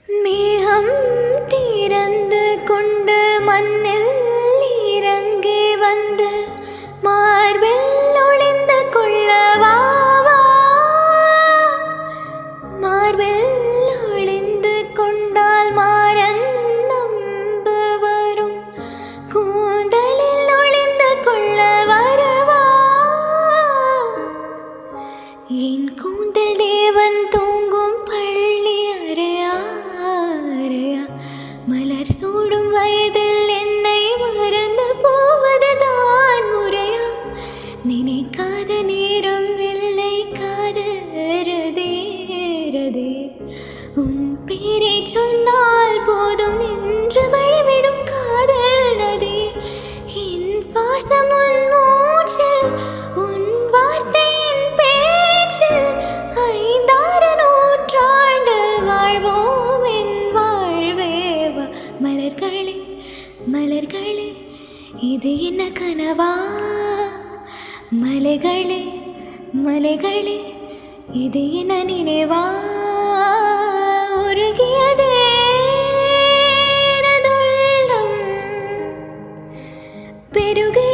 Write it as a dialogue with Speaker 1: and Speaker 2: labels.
Speaker 1: மேகம் திறந்து கொண்டு மண்ணில் இறங்கி வந்து மார்பில் ஒளிந்து கொள்ளவா, மார்பில் ஒளிந்து கொண்டால் மாறன் நம்பு வரும், கூந்தலில் ஒளிந்து கொள்ள வரவா. என் கூந்தல் தேவன் தூங்கும் பள்ளி அறையா, மலர் சூடும் வயதில் என்னை மறந்து போவதுதான் முறையா. நினைக்காத நேரம் இல்லை காதரதே, உன் பேரை சொன்னால் போதும் என்று வழிவிடும் காதல் நதி. என் சுவாசம் உன் மூச்சில், உன் வார்த்தையின் பேச்சில், ஐந்தாறு நூற்றாண்டு வாழ்வோம் என் வாழ்வேவ. மலர்களே மலர்களே இது என்ன கனவா, மலைகளே மலைகளே இது என்ன நினைவா. உருகியதே எனதுள்ளம், பெருகிய